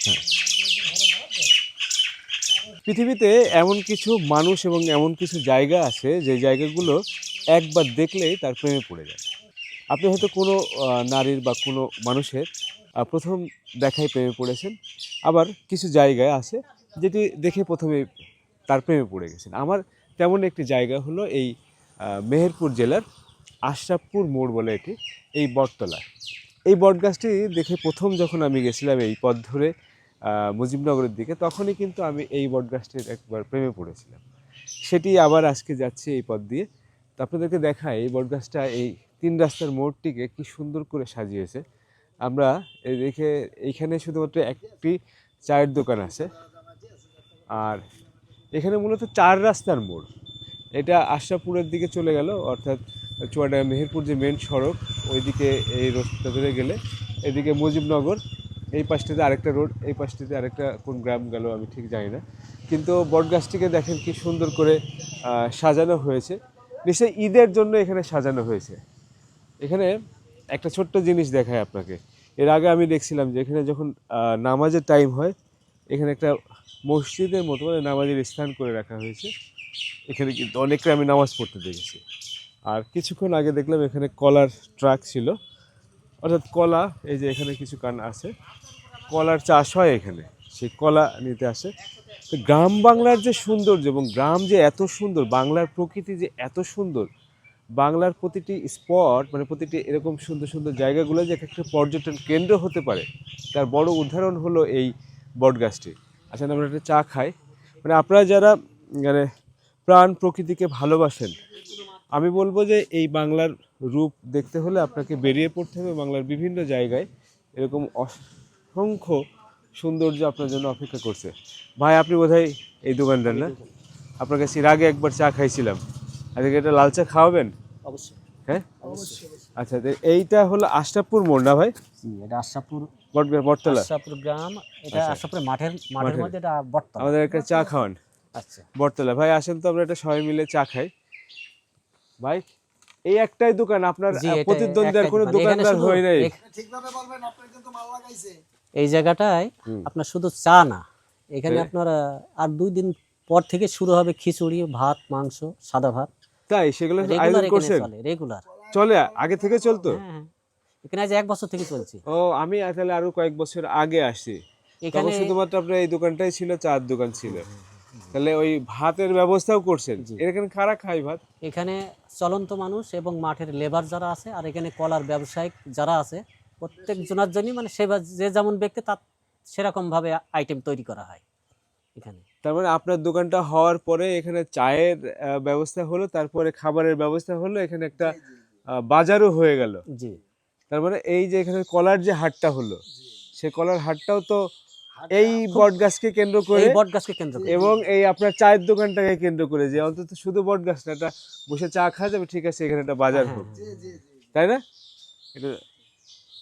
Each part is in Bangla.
হ্যাঁ। পৃথিবীতে এমন কিছু মানুষ এবং এমন কিছু জায়গা আছে যে জায়গাগুলো একবার দেখলেই তার প্রেমে পড়ে যায়। আপনি হয়তো কোনো নারীর বা কোনো মানুষের প্রথম দেখায় প্রেমে পড়েছেন। আবার কিছু জায়গায় আছে যেটি দেখে প্রথমে তার প্রেমে পড়ে গেছেন। আমার তেমন একটি জায়গা হলো এই মেহেরপুর জেলার আশরাফপুর মোড় বলে এটি, এই বটতলা। এই বটগাছটি দেখে প্রথম যখন আমি গেছিলাম এই পথ ধরে মুজিবনগরের দিকে, তখনই কিন্তু আমি এই বটগাছটির একবার প্রেমে পড়েছিলাম। সেটি আবার আজকে যাচ্ছে এই পথ দিয়ে। তো আপনাদেরকে দেখায় এই বটগাছটা এই ৩ রাস্তার মোড়টিকে কি সুন্দর করে সাজিয়েছে। আমরা দেখে এইখানে শুধুমাত্র একটি চায়ের দোকান আছে, আর এখানে মূলত ৪ রাস্তার মোড়। এটা আশরাফপুরের দিকে চলে গেল, অর্থাৎ চুয়াডাঙ্গা মেহেরপুর যে মেন সড়ক ওইদিকে এই রোডটা ধরে গেলে এদিকে মুজিবনগর, এই পাশটিতে আরেকটা রোড, এই পাশটিতে আরেকটা কোন গ্রাম গেল আমি ঠিক জানি না। কিন্তু বটগাছটিকে দেখেন কি সুন্দর করে সাজানো হয়েছে। নিশ্চয়ই ঈদের জন্য এখানে সাজানো হয়েছে। এখানে একটা ছোট্ট জিনিস দেখায় আপনাকে। এর আগে আমি দেখছিলাম যে এখানে যখন নামাজের টাইম হয়, এখানে একটা মসজিদের মতো মানে নামাজের স্থান করে রাখা হয়েছে। এখানে কিন্তু অনেককে আমি নামাজ পড়তে দেখেছি। আর কিছুক্ষণ আগে দেখলাম এখানে কলার ট্রাক ছিল, অর্থাৎ কলা, এই যে এখানে কিছু কান আছে, কলার চাষ হয় এখানে, সেই কলা নিতে আসে। তো গ্রাম বাংলার যে সৌন্দর্য এবং গ্রাম যে এত সুন্দর, বাংলার প্রকৃতি যে এত সুন্দর, বাংলার প্রতিটি স্পট মানে প্রতিটি এরকম সুন্দর সুন্দর জায়গাগুলো যে একটা পর্যটন কেন্দ্র হতে পারে, তার বড় উদাহরণ হলো এই বটগাছটি। আচ্ছা, আমরা একটা চা খাই। মানে আপনারা যারা মানে প্রাণ প্রকৃতিকে ভালোবাসেন, আমি বলবো যে এই বাংলার রূপ দেখতে হলে আপনাকে বেরিয়ে পড়তে হবে বাংলার বিভিন্ন জায়গায়। এরকম অসংখ্য সৌন্দর্য আপনার জন্য অপেক্ষা করছে। ভাই, আপনি বোধহয় এই দোকানটার না? আপনার কাছে এর আগে একবার চা খাইছিলাম। আজকে এটা লাল চা খাওয়াবেন? অবশ্যই। হ্যাঁ, অবশ্যই। আচ্ছা। এইটা হলো আশরাফপুর মোড় না ভাই? এটা আশরাফপুর বটতলা। আশরাফপুর গ্রাম। এটা আচ্ছা, আশরাফপুর মাঠের মধ্যে এটা বটতলা। আমাদের একটা চা খাওয়ান। আচ্ছা। বটতলা ভাই, আসেন তো আমরা এটা সবাই মিলে চা খাই। ভাই, এই একটাই দোকান আপনার? জি, এটা প্রতিদ্বন্দ্বী আর একটাই কোনো দোকান। এখানে দোকানদার শুধু হয় নাই? ঠিকভাবে বলবেন, আপনার কিন্তু মাল লাগাইছে। এই জায়গাটায় আপনার শুধু চা না, এখানে হ্যাঁ। আপনার আর 2 দিন পর থেকে শুরু হবে খিচুড়ি, ভাত, মাংস, সাদা ভাত। তাই সেগুলো আয়োজন রেগুলার এখানে করছেন? চলে, রেগুলার। চলে, আগে থেকে চলতো? হ্যাঁ, হ্যাঁ। এখানে আজ 1 বছর থেকে চলছে। ও, আমি তাহলে আরো কয়েক বছর আগে আসছি। তখন এখানে শুধুমাত্র আপনার এই দোকানটাই ছিল, চার দোকান ছিল। তাহলে ওই ভাতের ব্যবস্থাও করছেন? এখানে কারা খায় ভাত? এখানে চলন্ত মানুষ এবং মাঠের লেবার যারা আছে, আর এখানে কলার ব্যবসায়িক যারা আছে, প্রত্যেক জনের জন্যই মানে যে যেমন ব্যক্তি তার সেরকম ভাবে আইটেম তৈরি করা হয় এখানে। তার মানে আপনার দোকানটা হওয়ার পরে এখানে চায়ের ব্যবস্থা হলো, তারপরে খাবারের ব্যবস্থা হলো, এখানে একটা বাজারও হয়ে গেল। জি। তার মানে এই যে এখানে কলার যে হাটটা হলো, সে কলার হাটটাও তো এই বটগাছকে কেন্দ্র করে, এই বটগাছকে কেন্দ্র করে এবং এই আপনার চায়ের দোকানটাকে কেন্দ্র করে, যে অন্তত শুধু বটগাছ না, একটা বসে চা খাওয়া যাবে, ঠিক আছে, এখানে একটা বাজার হোক, তাই না? এটা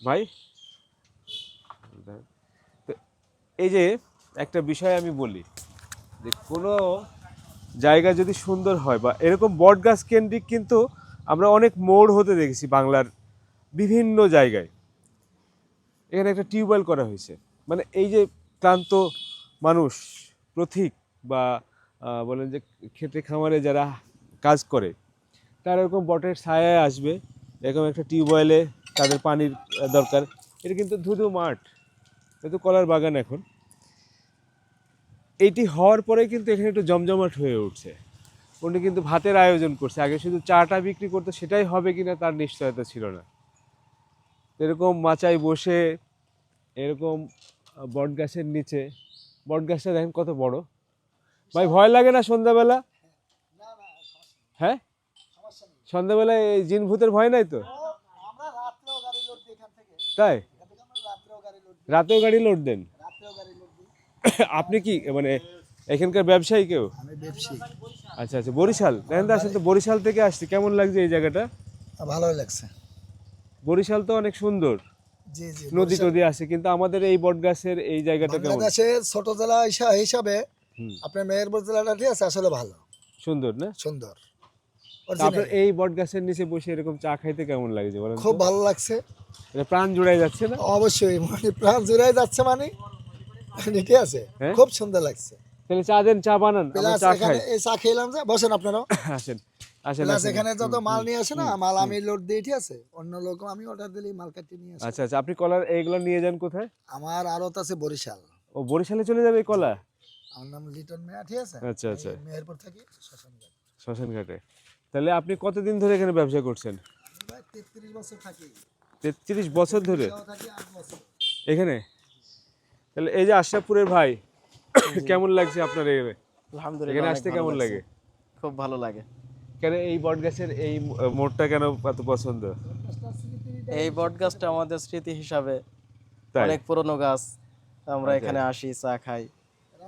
ভাই, তো এই যে একটা বিষয় আমি বলি, যে কোনো জায়গা যদি সুন্দর হয় বা এরকম বটগাছ কেন্দ্রিক, কিন্তু আমরা অনেক মোড় হতে দেখেছি বাংলার বিভিন্ন জায়গায়। এখানে একটা টিউবওয়েল করা হয়েছে, মানে এই যে ক্লান্ত মানুষ, পথিক বা বলেন যে খেতে খামারে যারা কাজ করে, তারা এরকম বটের ছায়ায় আসবে, এরকম একটা টিউবওয়েলে তাদের পানির দরকার। এটা কিন্তু ধুধু মাঠ, এটা কলার বাগান। এখন এইটি হওয়ার পরে কিন্তু এখানে একটু জমজমাট হয়ে উঠছে। উনি কিন্তু ভাতের আয়োজন করছে। আগে শুধু চাটা বিক্রি করতো, সেটাই হবে কিনা তার নিশ্চয়তা ছিল না। এরকম মাচায় বসে, এরকম বট গাছের নিচে, বট গাছটা দেখেন কত বড়। ভাই, ভয় লাগে না সন্ধ্যাবেলা? হ্যাঁ, সন্ধ্যাবেলায় এই জিন ভূতের ভয় নাই তো? আমরা রাত্রেও গাড়ি লোড দিই এখান থেকে। তাই? রাত্রেও গাড়ি লোড দিই। রাতেও গাড়ি লোড দেন? রাত্রেও গাড়ি লোড দিই। আপনি কি মানে এখানকার ব্যবসায়ী কেউ? আমি ব্যবসায়ী। আচ্ছা আচ্ছা, বরিশাল। দেখেন তো, আসলে তো বরিশাল থেকে আসছি। কেমন লাগছে এই জায়গাটা? ভালোই লাগছে। বরিশাল তো অনেক সুন্দর, জি জি। নদী টদী আছে, কিন্তু আমাদের এই বট গাছের এই জায়গাটা কেমন? বাংলাদেশের ছোট জেলা হিসাবে আপনার মেহেরপুর জেলাটা ঠিক আছে, আসলে ভালো, সুন্দর না? সুন্দর। আপনার এই বট গাছের নিচে বসে এরকম চা খাইতে কেমন লাগছে বলেন? খুব ভালো লাগছে। এটা প্রাণ জুড়াই যাচ্ছে না? অবশ্যই, মানে প্রাণ জুড়াই যাচ্ছে। মানে ঠিক আছে, হ্যাঁ? খুব সুন্দর লাগছে। তাহলে চা দেন, চা বানান, আমরা প্লাস চা এখানে খাই। এই চা খেলাম যে, বসেন আপনারাও। আসেন আসেন প্লাস আসেন। এখানে যত হুম, মাল হুম, নিয়ে আসে না, হুম, মাল হুম। আমি লোড দিই, ঠিক আছে, অন্য লোক আমি অর্ডার দিলেই মাল কাটিয়ে নিয়ে আসে। আচ্ছা আচ্ছা, আপনি কলার এইগুলো নিয়ে যান কোথায়? আমার আড়ত আছে বরিশাল। ও, বরিশালে চলে যাবে এই কলা? আমার নাম লিটন মিয়া, ঠিক আছে। আচ্ছা আচ্ছা, এই মেহেরপুর থাকি, শ্মশানঘাট। শ্মশান ঘাটে। তাহলে আপনি কতদিন ধরে এখানে ব্যবসা করছেন? আমি ভাই 33 বছর থাকি। 33 বছর ধরে বিয়েও থাকি 8 বছর। এখানে? তাহলে এই যে আশরাফপুরের ভাই, কেমন লাগছে আপনার এখানে? আলহামদুলিল্লাহ এখানে অনেক আসতে ভালো কেমন লাগছে। লাগে? খুব ভালো লাগে। কেন এই বট গাছের এই মোড়টা কেন এত পছন্দ? এই বট গাছটা আমাদের স্মৃতি হিসাবে তাই? অনেক পুরনো গাছ। আমরা আচ্ছা। এখানে আসি, চা খাই,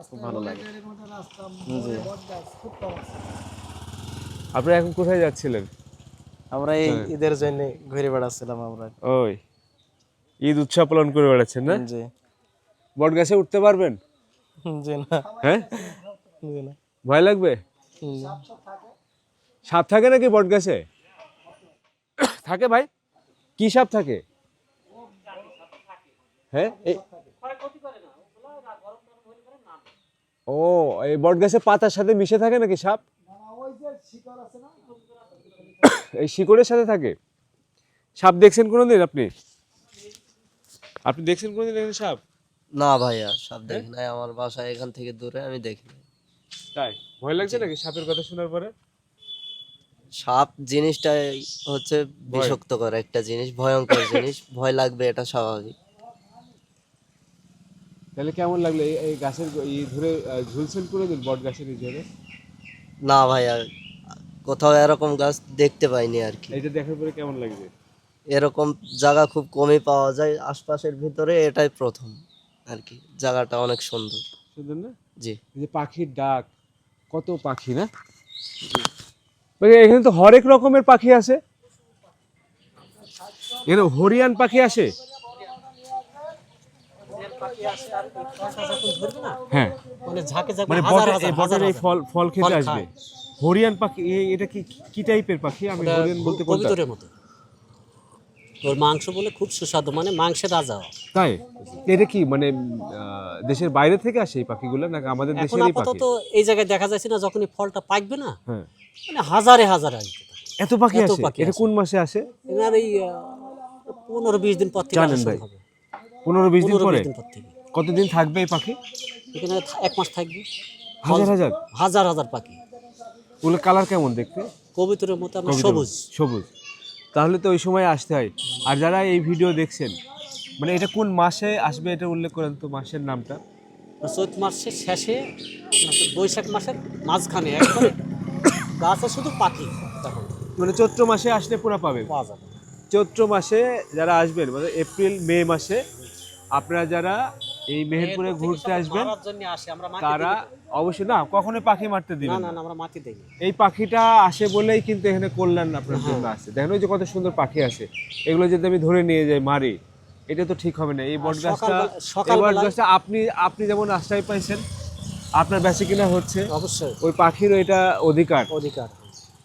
খুব ভালো লাগে। জি। আপনারা এখন কোথায় যাচ্ছিলেন? আমরা এই হ্যাঁ। ঈদের জন্য ঘুরে বেড়াচ্ছিলাম আমরা। ওই ঈদ উৎসব পালন করে বেড়াচ্ছেন না? জি। বট গাছে উঠতে পারবেন? জি না। হ্যাঁ, জি না। ভয় লাগবে? জি। সাপ থাকে নাকি বট গাছে? থাকে ভাই? কি সাপ থাকে? হ্যাঁ, ও, এই বট গাছের পাতার সাথে মিশে থাকে নাকি সাপ? এই শিকড়ের সাথে থাকে। সাপ দেখছেন কোনোদিন আপনি? আপনি দেখছেন কোনোদিন এখানে সাপ? না ভাইয়া, সাপ দেখি নাই, আমার বাসা এখান থেকে দূরে, আমি দেখি নাই। তাই? ভয় লাগছে নাকি সাপের কথা শোনার পরে? সাপ জিনিসটাই হচ্ছে বিষাক্তকর একটা জিনিস, ভয়ঙ্কর জিনিস, ভয় লাগবে, এটা স্বাভাবিক। তাহলে কেমন লাগলো এই গাছের ধরে ঝুলছেন কোনোদিন বট গাছের এই ধরে? না ভাইয়া, কোথাও এরকম গাছ দেখতে পাইনি আর কি। এইটা দেখার পরে কেমন লাগছে? এরকম জায়গা খুব কমই পাওয়া যায় আশপাশের ভিতরে, এটাই প্রথম আর কি। জায়গাটা অনেক সুন্দর। সুন্দর না? জি। এই যে পাখির ডাক, কত পাখি না? এখানে তো হরেক রকমের পাখি আছে। এখানে হরিয়ান পাখি আসে? হ্যাঁ, মানে ঝাঁকে ঝাঁকে মানে হাজার বটের হাজার এই হাজার বটের এই হাজার ফল ফল খেতে ফল আসবে। খায়। হরিয়ান পাখি এটা কি কি টাইপের পাখি? আমি ওটা হরিয়ান বলতে কোনটা? কবুতরের মতো। ওর মাংস বলে খুব সুস্বাদু, মানে মাংসের রাজা। তাই? এটা কি মানে দেশের বাইরে থেকে আসে এই পাখিগুলো নাকি আমাদের এখন দেশেরই পাখি? আপাতত এই জায়গায় দেখা যাচ্ছে না, যখনই ফলটা পাকবে না, হ্যাঁ, মানে হাজারে হাজারে আসবে। এত পাখি এত আসে? পাখি এটা আসে। কোন মাসে আসে? এবার এই 15-20 দিন পর থেকে জানেন আসা ভাই? শুরু হবে। 15-20 দিন পরে? 15-20 দিন পর থেকে কতদিন থাকবে এই পাখি? এখানে 1 মাস থাকবে। হাজার হাজার? হাজার হাজার পাখি। ওগুলো কালার কেমন দেখতে? কবুতরের মতো আমরা কবিতার সবুজ। মতো? সবুজ। তাহলে তো ওই সময় আসতে হয়। আর যারা এই ভিডিও দেখছেন, মানে এটা কোন মাসে আসবে এটা উল্লেখ করেন তো, মাসের নামটা। চৈত মাসের শেষে, বৈশাখ মাসের মাঝখানে একবারে গাছে শুধু পাখি তখন মানে চৈত্র মাসে আসলে পুরো পাবে। পাওয়া যাবে। চৈত্র মাসে যারা আসবেন, মানে এপ্রিল মে মাসে আপনারা যারা এই মেহেরপুরে ঘুরতে আসবেন, মারার জন্য আসে, আমরা মাটি তারা দিই না। অবশ্যই না, কখনোই পাখি মারতে না দিবেন না না। না, আমরা মাটি দেই না। এই পাখিটা আসে বলেই কিন্তু এখানে কল্যাণ আপনার জন্য আসছে। দেখেন ওই যে কত সুন্দর পাখি আসে, এগুলো যদি আমি ধরে নিয়ে যাই মারি, এটা তো ঠিক হবে না। এই বট গাছটা, এই বট গাছটা আপনি আপনি যেমন আশ্রয় পাইছেন, আপনার বেশি কিনা হচ্ছে, অবশ্যই ওই পাখিরও এটা অধিকার। অধিকার।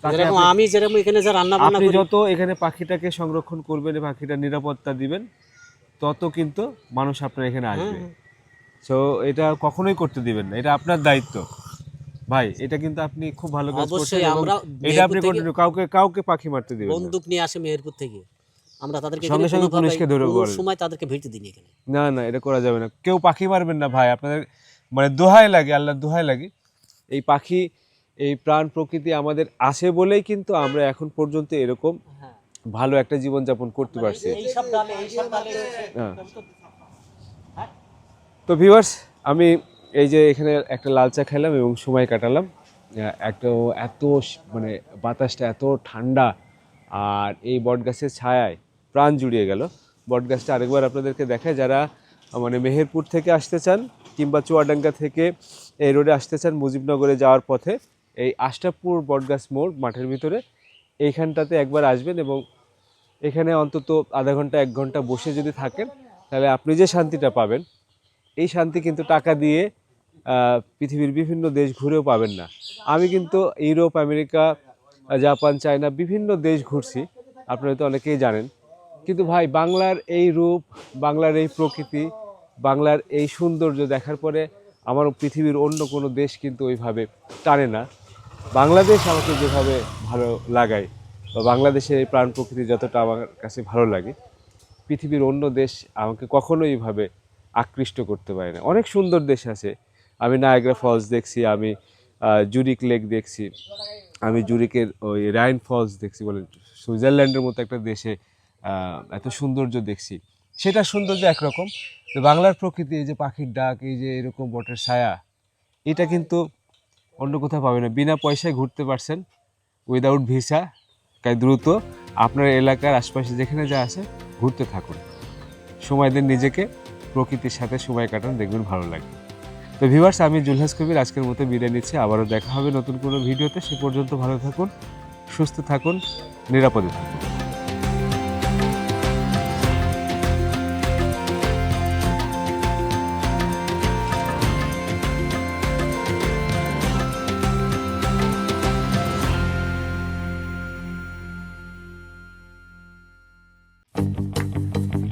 তাকে যেরকম আপনি- আমি যেরকম এখানে যা রান্না বান্না আপনি করি, যত এখানে পাখিটাকে সংরক্ষণ করবেন, এই পাখিটার নিরাপত্তা দিবেন, তত কিন্তু মানুষ আপনার এখানে আসবে। সো এটা কখনোই করতে দিবেন না, এটা আপনার দায়িত্ব ভাই। এটা কিন্তু আপনি খুব ভালো কাজ করছেন অবশ্যই। এবং আমরা এটা আপনি মেহেরপুর থেকে কন্টিনিউ, কাউকে পাখি মারতে দিবেন না। বন্দুক নিয়ে আসে মেহেরপুর থেকে, আমরা তাদেরকে সঙ্গে এখানে সঙ্গে কোনোভাবেই পুলিশকে ধরে কোনো বলেন। সময় তাদেরকে ভিড়তে দিই না এখানে। না না, এটা করা যাবে না। কেউ পাখি মারবেন না ভাই, আপনাদের মানে দোহাই লাগে, আল্লাহর দোহাই লাগে। এই পাখি, এই প্রাণ প্রকৃতি আমাদের আসে বলেই কিন্তু আমরা এখন পর্যন্ত এরকম হ্যাঁ। ভালো একটা জীবনযাপন করতে পারছি। এইসব ডালে হ্যাঁ। তো ভিউয়ার্স, আমি এই যে এখানে একটা লাল চা খেলাম এবং সময় কাটালাম। একটা মানে বাতাসটা এত ঠান্ডা, আর এই বটগাছের ছায়ায় প্রাণ জুড়িয়ে গেল। বটগাছটা আরেকবার আপনাদেরকে দেখায়, যারা মানে মেহেরপুর থেকে আসতে চান কিংবা চুয়াডাঙ্গা থেকে এই রোডে আসতে চান মুজিবনগরে যাওয়ার পথে, এই আশরাফপুর বটগাছ মোড় মাঠের ভিতরে এইখানটাতে একবার আসবেন এবং এখানে অন্তত আধা ঘন্টা 1 ঘন্টা বসে যদি থাকেন, তাহলে আপনি যে শান্তিটা পাবেন, এই শান্তি কিন্তু টাকা দিয়ে পৃথিবীর বিভিন্ন দেশ ঘুরেও পাবেন না। আমি কিন্তু ইউরোপ, আমেরিকা, জাপান, চায়না বিভিন্ন দেশ ঘুরছি, আপনারা তো অনেকেই জানেন। কিন্তু ভাই, বাংলার এই রূপ, বাংলার এই প্রকৃতি, বাংলার এই সৌন্দর্য দেখার পরে আমার পৃথিবীর অন্য কোনো দেশ কিন্তু ওইভাবে টানে না। বাংলাদেশ আমাকে যেভাবে ভালো লাগায় বা বাংলাদেশের এই প্রাণ প্রকৃতি যতটা আমার কাছে ভালো লাগে, পৃথিবীর অন্য দেশ আমাকে কখনোই এইভাবে আকৃষ্ট করতে পারে না। অনেক সুন্দর দেশ আছে, আমি নায়াগ্রা ফলস দেখছি, আমি জুরিক লেক দেখছি, আমি জুরিকের ওই রাইন ফলস দেখছি, বলে সুইজারল্যান্ডের মতো একটা দেশে এত সৌন্দর্য দেখছি। সেটা সৌন্দর্য একরকম, তো বাংলার প্রকৃতি, এই যে পাখির ডাক, এই যে এরকম বটের ছায়া, এটা কিন্তু অন্য কোথাও পাবে না। বিনা পয়সায় ঘুরতে পারছেন, উইদাউট ভিসা। তাই দ্রুত আপনার এলাকার আশপাশে যেখানে যা আছে ঘুরতে থাকুন, সময় দিন নিজেকে, প্রকৃতির সাথে সময় কাটান, দেখবেন ভালো লাগবে। তো ভিউয়ার্স, আমি জুলহাস কবির আজকের মতো বিদায় নিচ্ছি। আবারও দেখা হবে নতুন কোনো ভিডিওতে। সে পর্যন্ত ভালো থাকুন, সুস্থ থাকুন, নিরাপদে থাকুন।